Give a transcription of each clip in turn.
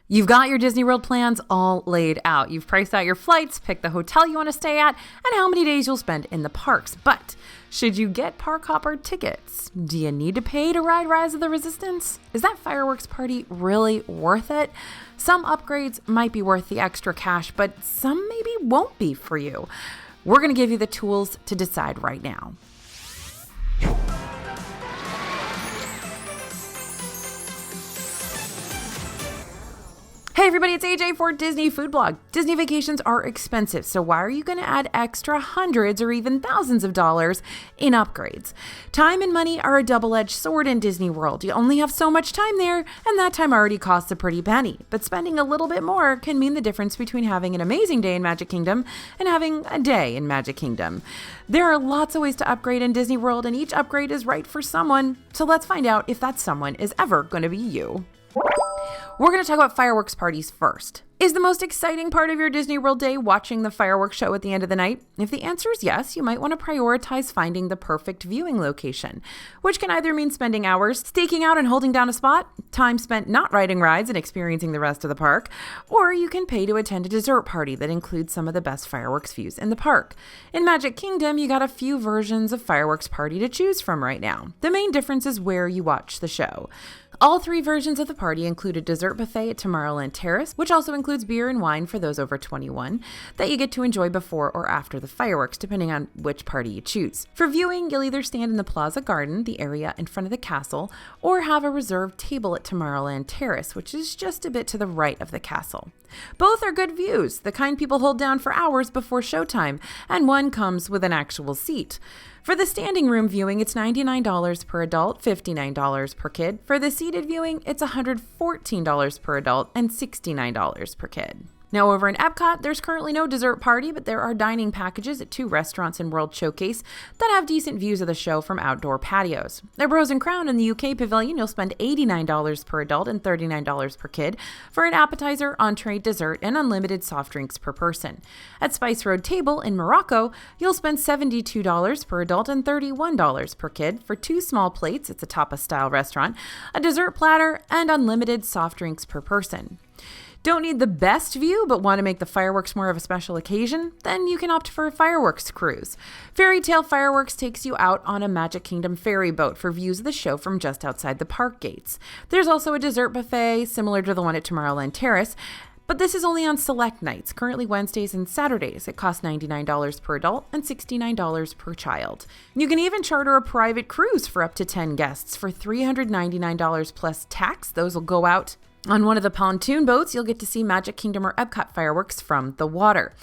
You've got your Disney World plans all laid out. You've priced out your flights, picked the hotel you want to stay at, and how many days you'll spend in the parks. But should you get park hopper tickets? Do you need to pay to ride Rise of the Resistance? Is that fireworks party really worth it? Some upgrades might be worth the extra cash, but some maybe won't be for you. We're going to give you the tools to decide right now. Hey everybody, it's AJ for Disney Food Blog. Disney vacations are expensive, so why are you going to add extra hundreds or even thousands of dollars in upgrades? Time and money are a double-edged sword in Disney World. You only have so much time there, and that time already costs a pretty penny. But spending a little bit more can mean the difference between having an amazing day in Magic Kingdom and having a day in Magic Kingdom. There are lots of ways to upgrade in Disney World, and each upgrade is right for someone. So let's find out if that someone is ever going to be you. We're going to talk about fireworks parties first. Is the most exciting part of your Disney World day watching the fireworks show at the end of the night? If the answer is yes, you might want to prioritize finding the perfect viewing location, which can either mean spending hours staking out and holding down a spot, time spent not riding rides and experiencing the rest of the park, or you can pay to attend a dessert party that includes some of the best fireworks views in the park. In Magic Kingdom, you got a few versions of fireworks party to choose from right now. The main difference is where you watch the show. All three versions of the party include a dessert buffet at Tomorrowland Terrace, which also includes beer and wine for those over 21, that you get to enjoy before or after the fireworks, depending on which party you choose. For viewing, you'll either stand in the Plaza Garden, the area in front of the castle, or have a reserved table at Tomorrowland Terrace, which is just a bit to the right of the castle. Both are good views, the kind people hold down for hours before showtime, and one comes with an actual seat. For the standing room viewing, it's $99 per adult, $59 per kid. For the seated viewing, it's $114 per adult and $69 per kid. Now over in Epcot, there's currently no dessert party, but there are dining packages at 2 restaurants in World Showcase that have decent views of the show from outdoor patios. At Rose and Crown in the UK Pavilion, you'll spend $89 per adult and $39 per kid for an appetizer, entree, dessert, and unlimited soft drinks per person. At Spice Road Table in Morocco, you'll spend $72 per adult and $31 per kid for 2 small plates, it's a tapas-style restaurant, a dessert platter, and unlimited soft drinks per person. Don't need the best view, but want to make the fireworks more of a special occasion? Then you can opt for a fireworks cruise. Fairy Tale Fireworks takes you out on a Magic Kingdom ferry boat for views of the show from just outside the park gates. There's also a dessert buffet similar to the one at Tomorrowland Terrace, but this is only on select nights, currently Wednesdays and Saturdays. It costs $99 per adult and $69 per child. You can even charter a private cruise for up to 10 guests for $399 plus tax. Those will go out on one of the pontoon boats. You'll get to see Magic Kingdom or Epcot fireworks from the water.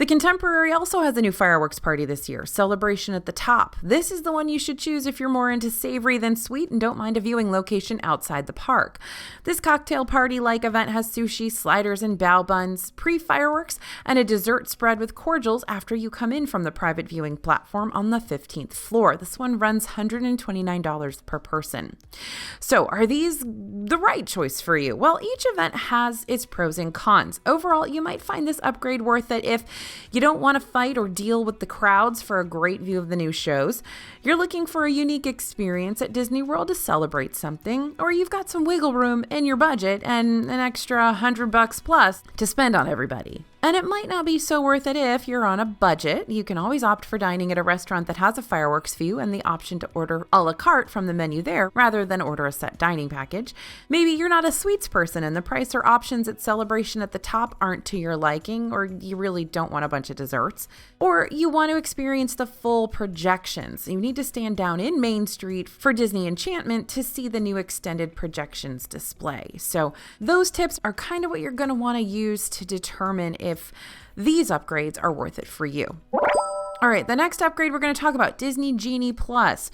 The Contemporary also has a new fireworks party this year, Celebration at the Top. This is the one you should choose if you're more into savory than sweet and don't mind a viewing location outside the park. This cocktail party-like event has sushi, sliders, and bao buns, pre-fireworks, and a dessert spread with cordials after you come in from the private viewing platform on the 15th floor. This one runs $129 per person. So, are these the right choice for you? Well, each event has its pros and cons. Overall, you might find this upgrade worth it if you don't want to fight or deal with the crowds for a great view of the new shows, you're looking for a unique experience at Disney World to celebrate something, or you've got some wiggle room in your budget and an extra $100 plus to spend on everybody. And it might not be so worth it if you're on a budget. You can always opt for dining at a restaurant that has a fireworks view and the option to order a la carte from the menu there rather than order a set dining package. Maybe you're not a sweets person and the price or options at Celebration at the Top aren't to your liking, or you really don't want a bunch of desserts. Or you want to experience the full projections. You need to stand down in Main Street for Disney Enchantment to see the new extended projections display. So those tips are kind of what you're going to want to use to determine if these upgrades are worth it for you. All right, the next upgrade we're going to talk about, Disney Genie Plus.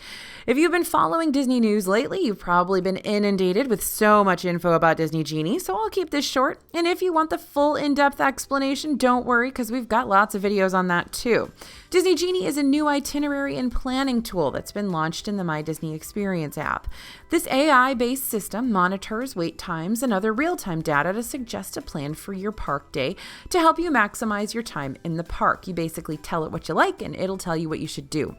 If you've been following Disney news lately, you've probably been inundated with so much info about Disney Genie, so I'll keep this short. And if you want the full in-depth explanation, don't worry, because we've got lots of videos on that too. Disney Genie is a new itinerary and planning tool that's been launched in the My Disney Experience app. This AI-based system monitors wait times and other real-time data to suggest a plan for your park day to help you maximize your time in the park. You basically tell it what you like, click and it'll tell you what you should do.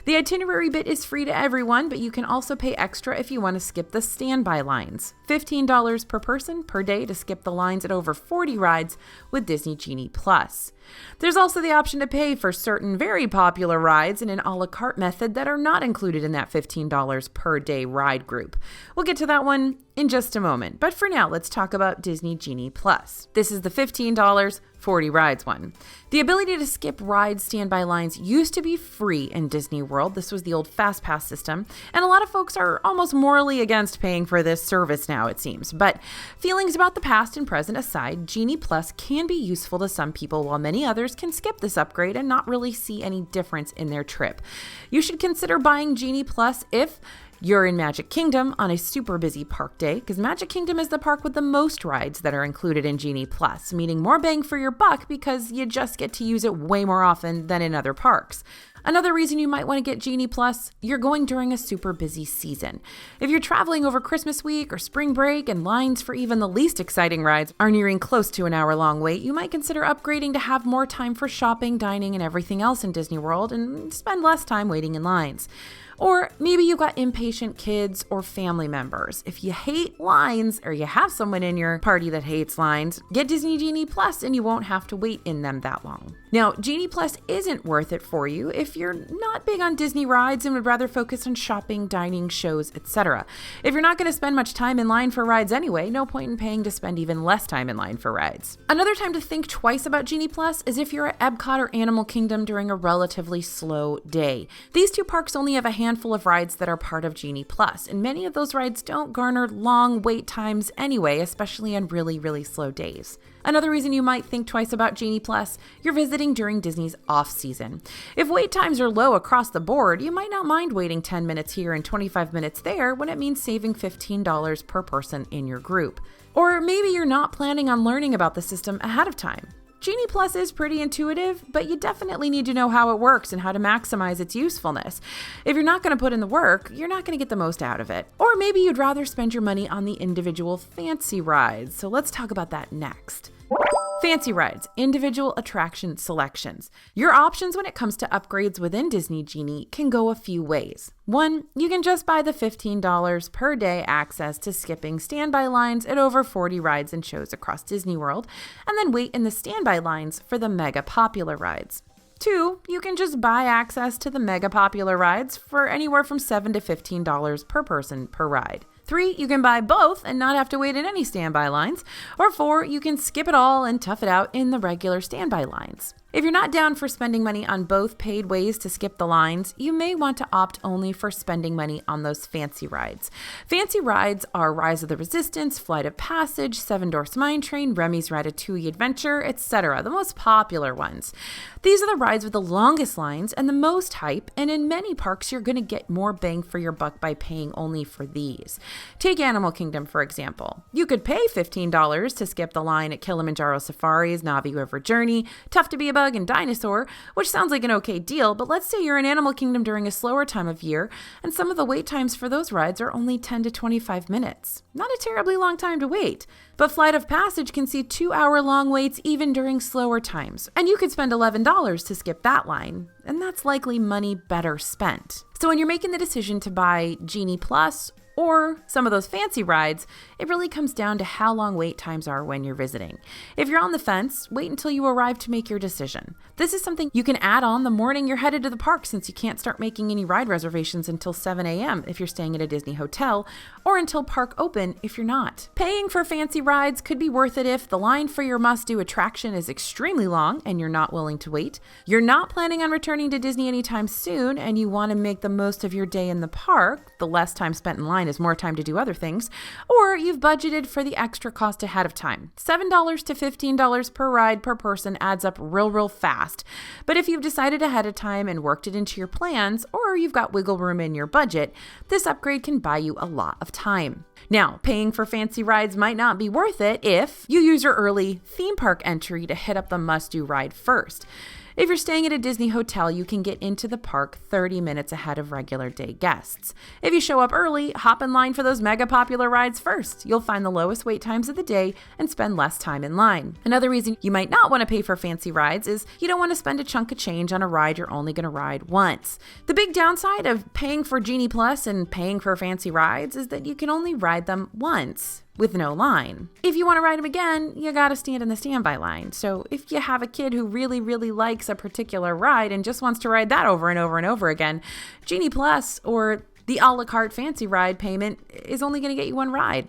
The itinerary bit is free to everyone, but you can also pay extra if you want to skip the standby lines. $15 per person per day to skip the lines at over 40 rides with Disney Genie Plus. There's also the option to pay for certain very popular rides in an a la carte method that are not included in that $15 per day ride group. We'll get to that one in just a moment, but for now, let's talk about Disney Genie Plus. This is the $15, 40 rides one. The ability to skip ride standby lines used to be free in Disney World. This was the old Fast Pass system, and a lot of folks are almost morally against paying for this service now, it seems. But feelings about the past and present aside, Genie Plus can be useful to some people, while many others can skip this upgrade and not really see any difference in their trip. You should consider buying Genie Plus if you're in Magic Kingdom on a super busy park day, because Magic Kingdom is the park with the most rides that are included in Genie Plus, meaning more bang for your buck because you just get to use it way more often than in other parks. Another reason you might want to get Genie Plus, you're going during a super busy season. If you're traveling over Christmas week or spring break and lines for even the least exciting rides are nearing close to an hour-long wait, you might consider upgrading to have more time for shopping, dining, and everything else in Disney World and spend less time waiting in lines. Or maybe you've got impatient kids or family members. If you hate lines or you have someone in your party that hates lines, get Disney Genie Plus and you won't have to wait in them that long. Now, Genie Plus isn't worth it for you if you're not big on Disney rides and would rather focus on shopping, dining, shows, etc. If you're not going to spend much time in line for rides anyway, no point in paying to spend even less time in line for rides. Another time to think twice about Genie Plus is if you're at Epcot or Animal Kingdom during a relatively slow day. These two parks only have a handful of rides that are part of Genie Plus, and many of those rides don't garner long wait times anyway, especially on really, really slow days. Another reason you might think twice about Genie Plus, you're visiting during Disney's off-season. If wait times are low across the board, you might not mind waiting 10 minutes here and 25 minutes there when it means saving $15 per person in your group. Or maybe you're not planning on learning about the system ahead of time. Genie Plus is pretty intuitive, but you definitely need to know how it works and how to maximize its usefulness. If you're not going to put in the work, you're not going to get the most out of it. Or maybe you'd rather spend your money on the individual fancy rides. So let's talk about that next. Fancy rides, individual attraction selections. Your options when it comes to upgrades within Disney Genie can go a few ways. One, you can just buy the $15 per day access to skipping standby lines at over 40 rides and shows across Disney World, and then wait in the standby lines for the mega popular rides. Two, you can just buy access to the mega popular rides for anywhere from $7 to $15 per person per ride. 3, you can buy both and not have to wait in any standby lines. Or 4, you can skip it all and tough it out in the regular standby lines. If you're not down for spending money on both paid ways to skip the lines, you may want to opt only for spending money on those fancy rides. Fancy rides are Rise of the Resistance, Flight of Passage, Seven Dwarfs Mine Train, Remy's Ratatouille Adventure, etc., the most popular ones. These are the rides with the longest lines and the most hype, and in many parks you're going to get more bang for your buck by paying only for these. Take Animal Kingdom, for example. You could pay $15 to skip the line at Kilimanjaro Safaris, Navi River Journey, Tough to Be a Bug, and Dinosaur, which sounds like an okay deal, but let's say you're in Animal Kingdom during a slower time of year, and some of the wait times for those rides are only 10 to 25 minutes. Not a terribly long time to wait. But Flight of Passage can see 2-hour-long waits even during slower times, and you could spend $11 to skip that line, and that's likely money better spent. So when you're making the decision to buy Genie Plus or some of those fancy rides, it really comes down to how long wait times are when you're visiting. If you're on the fence, wait until you arrive to make your decision. This is something you can add on the morning you're headed to the park, since you can't start making any ride reservations until 7 a.m. if you're staying at a Disney hotel, or until park open if you're not. Paying for fancy rides could be worth it if the line for your must-do attraction is extremely long and you're not willing to wait, you're not planning on returning to Disney anytime soon, and you want to make the most of your day in the park. The less time spent in line is more time to do other things, or you've budgeted for the extra cost ahead of time. $7 to $15 per ride per person adds up real fast. But if you've decided ahead of time and worked it into your plans, or you've got wiggle room in your budget, this upgrade can buy you a lot of time. Now, paying for fancy rides might not be worth it if you use your early theme park entry to hit up the must-do ride first. If you're staying at a Disney hotel, you can get into the park 30 minutes ahead of regular day guests. If you show up early, hop in line for those mega popular rides first. You'll find the lowest wait times of the day and spend less time in line. Another reason you might not want to pay for fancy rides is you don't want to spend a chunk of change on a ride you're only going to ride once. The big downside of paying for Genie Plus and paying for fancy rides is that you can only ride them once with no line. If you want to ride them again, you gotta stand in the standby line. So if you have a kid who really likes a particular ride and just wants to ride that over and over and over again, Genie Plus or the a la carte fancy ride payment is only going to get you one ride.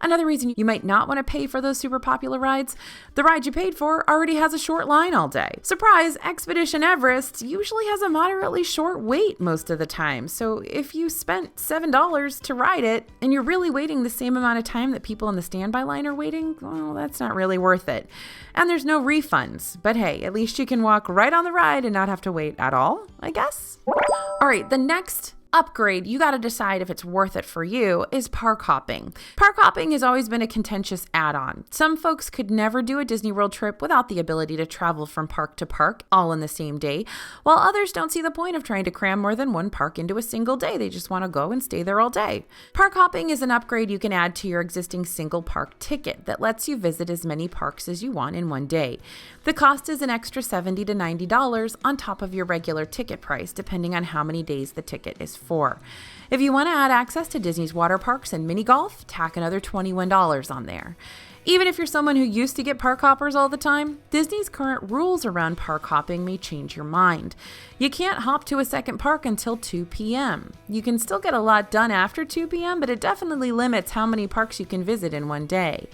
Another reason you might not want to pay for those super popular rides, the ride you paid for already has a short line all day. Surprise, Expedition Everest usually has a moderately short wait most of the time. So if you spent $7 to ride it and you're really waiting the same amount of time that people in the standby line are waiting, well, that's not really worth it. And there's no refunds. But hey, at least you can walk right on the ride and not have to wait at all, I guess. All right, the next upgrade you got to decide if it's worth it for you is park hopping. Park hopping has always been a contentious add-on. Some folks could never do a Disney World trip without the ability to travel from park to park all in the same day, while others don't see the point of trying to cram more than one park into a single day. They just want to go and stay there all day. Park hopping is an upgrade you can add to your existing single park ticket that lets you visit as many parks as you want in one day. The cost is an extra $70 to $90 on top of your regular ticket price, depending on how many days the ticket is for. If you want to add access to Disney's water parks and mini golf, tack another $21 on there. Even if you're someone who used to get park hoppers all the time, Disney's current rules around park hopping may change your mind. You can't hop to a second park until 2 p.m. You can still get a lot done after 2 p.m., but it definitely limits how many parks you can visit in one day.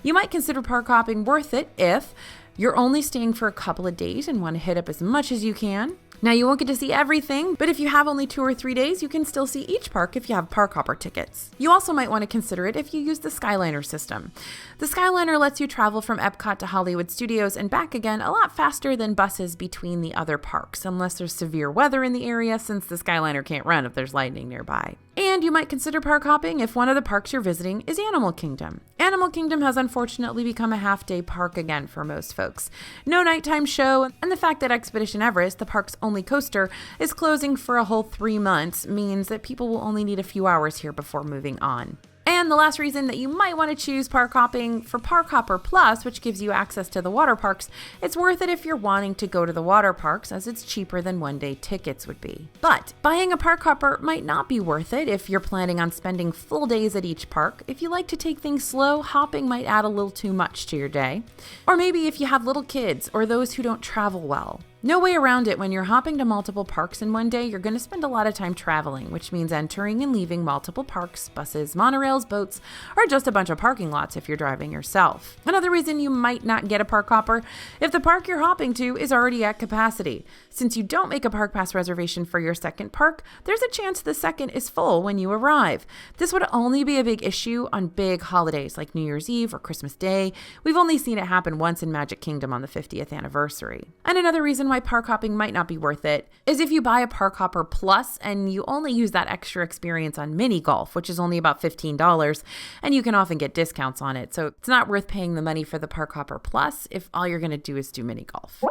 You might consider park hopping worth it if you're only staying for a couple of days and want to hit up as much as you can. Now, you won't get to see everything, but if you have only 2 or 3 days, you can still see each park if you have park hopper tickets. You also might want to consider it if you use the Skyliner system. The Skyliner lets you travel from Epcot to Hollywood Studios and back again a lot faster than buses between the other parks, unless there's severe weather in the area, since the Skyliner can't run if there's lightning nearby. And you might consider park hopping if one of the parks you're visiting is Animal Kingdom. Animal Kingdom has unfortunately become a half-day park again for most folks. No nighttime show, and the fact that Expedition Everest, the park's only coaster, is closing for a whole 3 months means that people will only need a few hours here before moving on. And the last reason that you might want to choose park hopping for Park Hopper Plus, which gives you access to the water parks, it's worth it if you're wanting to go to the water parks, as it's cheaper than one-day tickets would be. But buying a park hopper might not be worth it if you're planning on spending full days at each park. If you like to take things slow, hopping might add a little too much to your day. Or maybe if you have little kids or those who don't travel well. No way around it. When you're hopping to multiple parks in one day, you're going to spend a lot of time traveling, which means entering and leaving multiple parks, buses, monorails, boats, or just a bunch of parking lots if you're driving yourself. Another reason you might not get a park hopper if the park you're hopping to is already at capacity. Since you don't make a park pass reservation for your second park, there's a chance the second is full when you arrive. This would only be a big issue on big holidays like New Year's Eve or Christmas Day. We've only seen it happen once in Magic Kingdom on the 50th anniversary. And another reason why park hopping might not be worth it is if you buy a Park Hopper Plus and you only use that extra experience on mini golf, which is only about $15, and you can often get discounts on it. So it's not worth paying the money for the Park Hopper Plus if all you're going to do is do mini golf.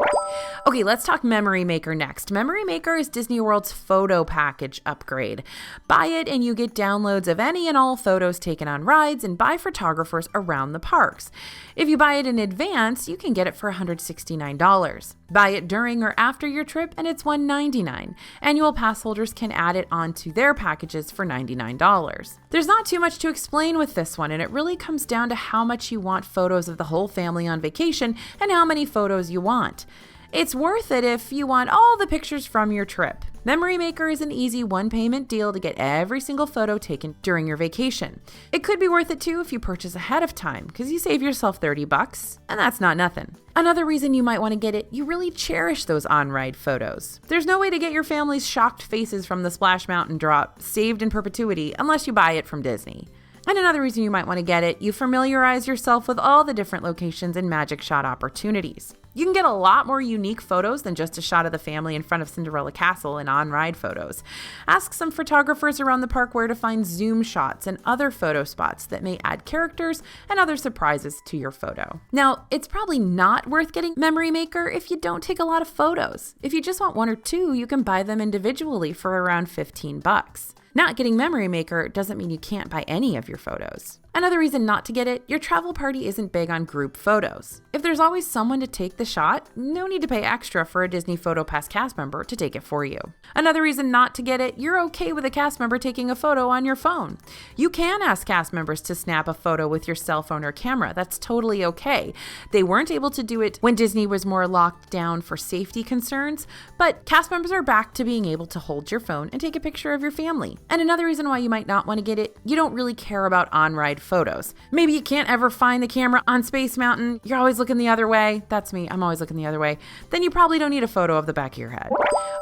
Okay, let's talk Memory Maker next. Memory Maker is Disney World's photo package upgrade. Buy it and you get downloads of any and all photos taken on rides and by photographers around the parks. If you buy it in advance, you can get it for $169. Buy it during or after your trip and it's $199. Annual pass holders can add it onto their packages for $99. There's not too much to explain with this one, and it really comes down to how much you want photos of the whole family on vacation and how many photos you want. It's worth it if you want all the pictures from your trip. Memory Maker is an easy one-payment deal to get every single photo taken during your vacation. It could be worth it too if you purchase ahead of time, because you save yourself $30, and that's not nothing. Another reason you might want to get it, you really cherish those on-ride photos. There's no way to get your family's shocked faces from the Splash Mountain drop saved in perpetuity unless you buy it from Disney. And another reason you might want to get it, you familiarize yourself with all the different locations and magic shot opportunities. You can get a lot more unique photos than just a shot of the family in front of Cinderella Castle and on-ride photos. Ask some photographers around the park where to find zoom shots and other photo spots that may add characters and other surprises to your photo. Now, it's probably not worth getting Memory Maker if you don't take a lot of photos. If you just want one or two, you can buy them individually for around $15. Not getting Memory Maker doesn't mean you can't buy any of your photos. Another reason not to get it, your travel party isn't big on group photos. If there's always someone to take the shot, no need to pay extra for a Disney PhotoPass cast member to take it for you. Another reason not to get it, you're okay with a cast member taking a photo on your phone. You can ask cast members to snap a photo with your cell phone or camera. That's totally okay. They weren't able to do it when Disney was more locked down for safety concerns, but cast members are back to being able to hold your phone and take a picture of your family. And another reason why you might not want to get it, you don't really care about on-ride photos. Maybe you can't ever find the camera on Space Mountain. You're always looking the other way. That's me. I'm always looking the other way. Then you probably don't need a photo of the back of your head.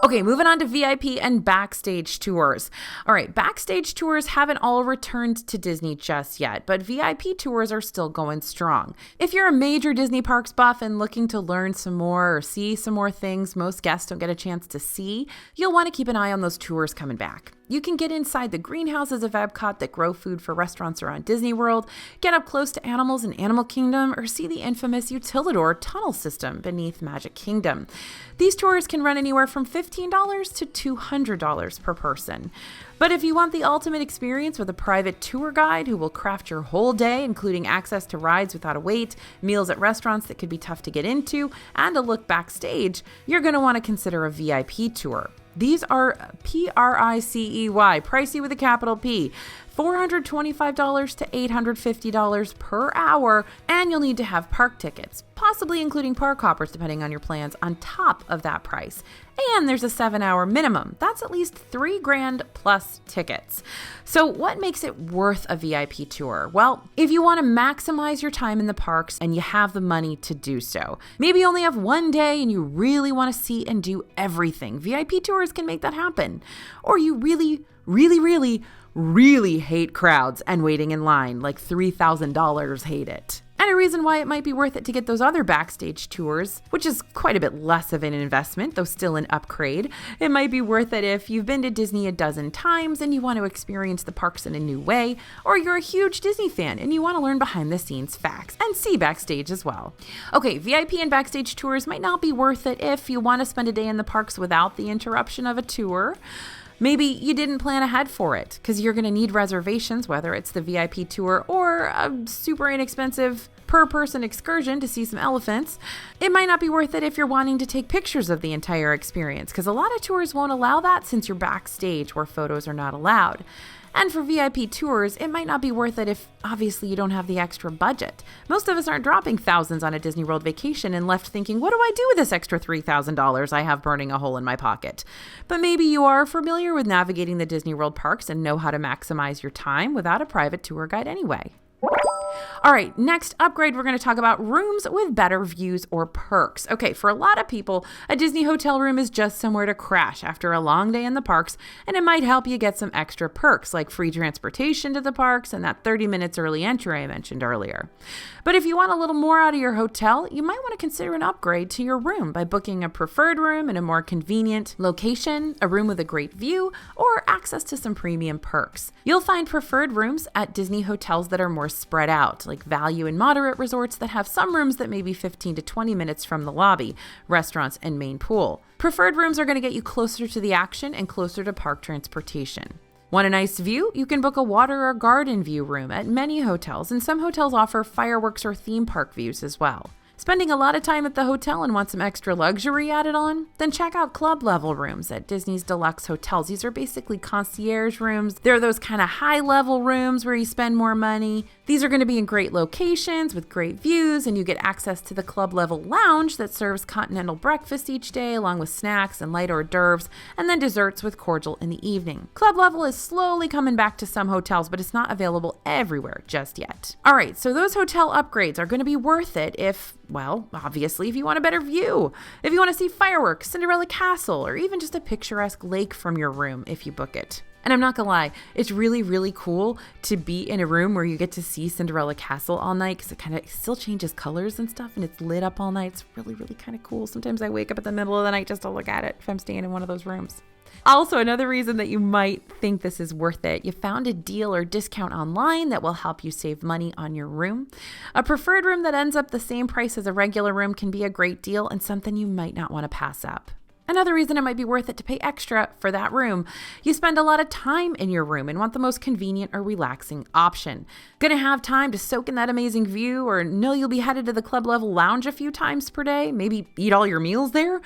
Okay, moving on to VIP and Backstage Tours. All right, Backstage Tours haven't all returned to Disney just yet, but VIP tours are still going strong. If you're a major Disney Parks buff and looking to learn some more or see some more things most guests don't get a chance to see, you'll want to keep an eye on those tours coming back. You can get inside the greenhouses of Epcot that grow food for restaurants around Disney World, get up close to animals in Animal Kingdom, or see the infamous Utilidor tunnel system beneath Magic Kingdom. These tours can run anywhere from $15 to $200 per person. But if you want the ultimate experience with a private tour guide who will craft your whole day, including access to rides without a wait, meals at restaurants that could be tough to get into, and a look backstage, you're going to want to consider a VIP tour. These are PRICEY, pricey with a capital P, $425 to $850 per hour, and you'll need to have park tickets, possibly including park hoppers depending on your plans, on top of that price. And there's a 7-hour minimum. That's at least $3,000 plus tickets. So what makes it worth a VIP tour? Well, if you want to maximize your time in the parks and you have the money to do so. Maybe you only have one day and you really want to see and do everything. VIP tours can make that happen. Or you really hate crowds and waiting in line, like $3,000 hate it. And a reason why it might be worth it to get those other Backstage tours, which is quite a bit less of an investment, though still an upgrade. It might be worth it if you've been to Disney a dozen times and you want to experience the parks in a new way, or you're a huge Disney fan and you want to learn behind the scenes facts and see Backstage as well. Okay, VIP and Backstage tours might not be worth it if you want to spend a day in the parks without the interruption of a tour. Maybe you didn't plan ahead for it because you're going to need reservations, whether it's the VIP tour or a super inexpensive per-person excursion to see some elephants. It might not be worth it if you're wanting to take pictures of the entire experience because a lot of tours won't allow that since you're backstage where photos are not allowed. And for VIP tours, it might not be worth it if obviously you don't have the extra budget. Most of us aren't dropping thousands on a Disney World vacation and left thinking, what do I do with this extra $3,000 I have burning a hole in my pocket? But maybe you are familiar with navigating the Disney World parks and know how to maximize your time without a private tour guide anyway. All right, next upgrade, we're going to talk about rooms with better views or perks. Okay, for a lot of people, a Disney hotel room is just somewhere to crash after a long day in the parks, and it might help you get some extra perks like free transportation to the parks and that 30 minutes early entry I mentioned earlier. But if you want a little more out of your hotel, you might want to consider an upgrade to your room by booking a preferred room in a more convenient location, a room with a great view, or access to some premium perks. You'll find preferred rooms at Disney hotels that are more spread out, like value and moderate resorts that have some rooms that may be 15 to 20 minutes from the lobby, restaurants, and main pool. Preferred rooms are going to get you closer to the action and closer to park transportation. Want a nice view? You can book a water or garden view room at many hotels, and some hotels offer fireworks or theme park views as well. Spending a lot of time at the hotel and want some extra luxury added on? Then check out club level rooms at Disney's deluxe hotels. These are basically concierge rooms. They're those kind of high level rooms where you spend more money. These are going to be in great locations with great views, and you get access to the club level lounge that serves continental breakfast each day along with snacks and light hors d'oeuvres, and then desserts with cordial in the evening. Club level is slowly coming back to some hotels, but it's not available everywhere just yet. All right, so those hotel upgrades are going to be worth it if, well, obviously, if you want a better view, if you want to see fireworks, Cinderella Castle, or even just a picturesque lake from your room if you book it. And I'm not gonna lie, it's really, really cool to be in a room where you get to see Cinderella Castle all night because it kind of still changes colors and stuff and it's lit up all night. It's really, really kind of cool. Sometimes I wake up at the middle of the night just to look at it if I'm staying in one of those rooms. Also, another reason that you might think this is worth it, you found a deal or discount online that will help you save money on your room. A preferred room that ends up the same price as a regular room can be a great deal and something you might not want to pass up. Another reason it might be worth it to pay extra for that room. You spend a lot of time in your room and want the most convenient or relaxing option. Gonna have time to soak in that amazing view or know you'll be headed to the club level lounge a few times per day, maybe eat all your meals there?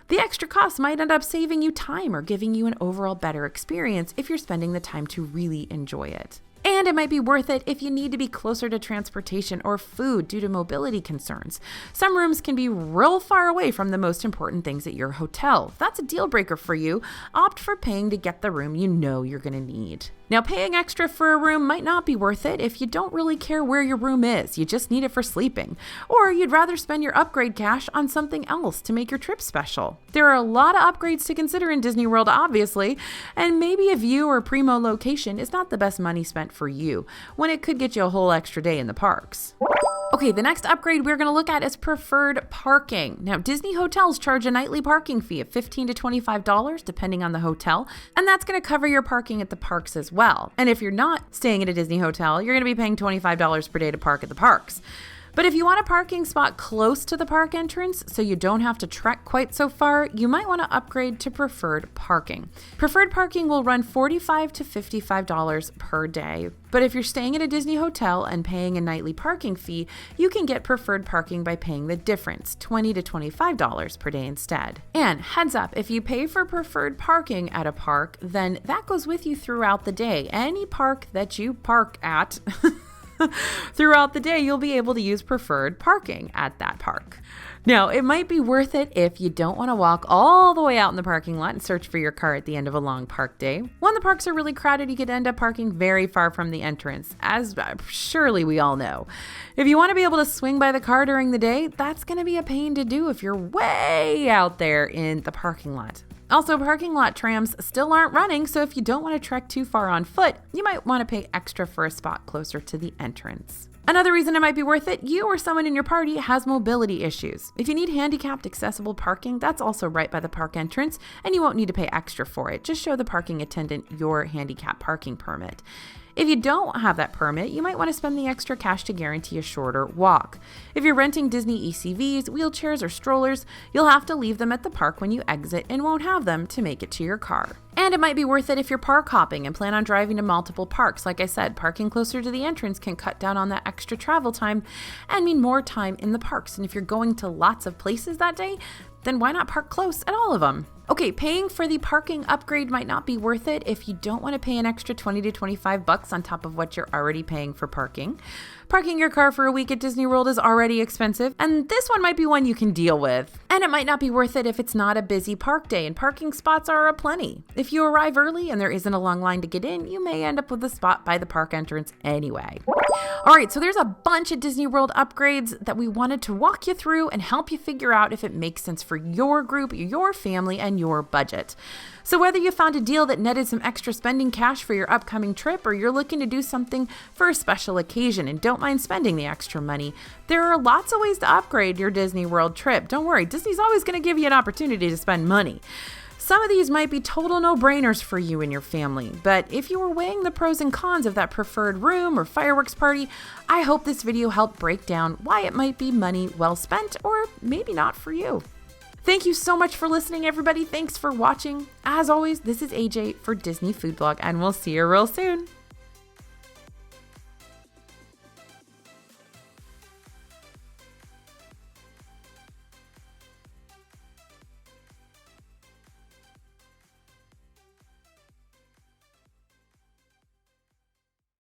The extra cost might end up saving you time or giving you an overall better experience if you're spending the time to really enjoy it. And it might be worth it if you need to be closer to transportation or food due to mobility concerns. Some rooms can be real far away from the most important things at your hotel. If that's a deal breaker for you, opt for paying to get the room you know you're going to need. Now, paying extra for a room might not be worth it if you don't really care where your room is. You just need it for sleeping. Or you'd rather spend your upgrade cash on something else to make your trip special. There are a lot of upgrades to consider in Disney World, obviously, and maybe a view or primo location is not the best money spent for you, when it could get you a whole extra day in the parks. Okay, the next upgrade we're going to look at is preferred parking. Now, Disney hotels charge a nightly parking fee of $15 to $25 depending on the hotel, and that's going to cover your parking at the parks as well. And if you're not staying at a Disney hotel, you're going to be paying $25 per day to park at the parks. But if you want a parking spot close to the park entrance so you don't have to trek quite so far, you might want to upgrade to preferred parking. Preferred parking will run $45 to $55 per day. But if you're staying at a Disney hotel and paying a nightly parking fee, you can get preferred parking by paying the difference, $20 to $25 per day instead. And heads up, if you pay for preferred parking at a park, then that goes with you throughout the day. Any park that you park at throughout the day, you'll be able to use preferred parking at that park. Now, it might be worth it if you don't want to walk all the way out in the parking lot and search for your car at the end of a long park day. When the parks are really crowded, you could end up parking very far from the entrance, as surely we all know. If you want to be able to swing by the car during the day, that's going to be a pain to do if you're way out there in the parking lot. Also, parking lot trams still aren't running, so if you don't want to trek too far on foot, you might want to pay extra for a spot closer to the entrance. Another reason it might be worth it, you or someone in your party has mobility issues. If you need handicapped accessible parking, that's also right by the park entrance, and you won't need to pay extra for it. Just show the parking attendant your handicap parking permit. If you don't have that permit, you might want to spend the extra cash to guarantee a shorter walk. If you're renting Disney ECVs, wheelchairs, or strollers, you'll have to leave them at the park when you exit and won't have them to make it to your car. And it might be worth it if you're park hopping and plan on driving to multiple parks. Like I said, parking closer to the entrance can cut down on that extra travel time and mean more time in the parks. And if you're going to lots of places that day, then why not park close at all of them? Okay, paying for the parking upgrade might not be worth it if you don't want to pay an extra $20 to $25 on top of what you're already paying for parking. Parking your car for a week at Disney World is already expensive, and this one might be one you can deal with. And it might not be worth it if it's not a busy park day and parking spots are aplenty. If you arrive early and there isn't a long line to get in, you may end up with a spot by the park entrance anyway. All right, so there's a bunch of Disney World upgrades that we wanted to walk you through and help you figure out if it makes sense for your group, your family, and your budget. So whether you found a deal that netted some extra spending cash for your upcoming trip or you're looking to do something for a special occasion and don't mind spending the extra money, there are lots of ways to upgrade your Disney World trip. Don't worry, Disney's always going to give you an opportunity to spend money. Some of these might be total no-brainers for you and your family, but if you were weighing the pros and cons of that preferred room or fireworks party, I hope this video helped break down why it might be money well spent or maybe not for you. Thank you so much for listening, everybody. Thanks for watching. As always, this is AJ for Disney Food Blog, and we'll see you real soon.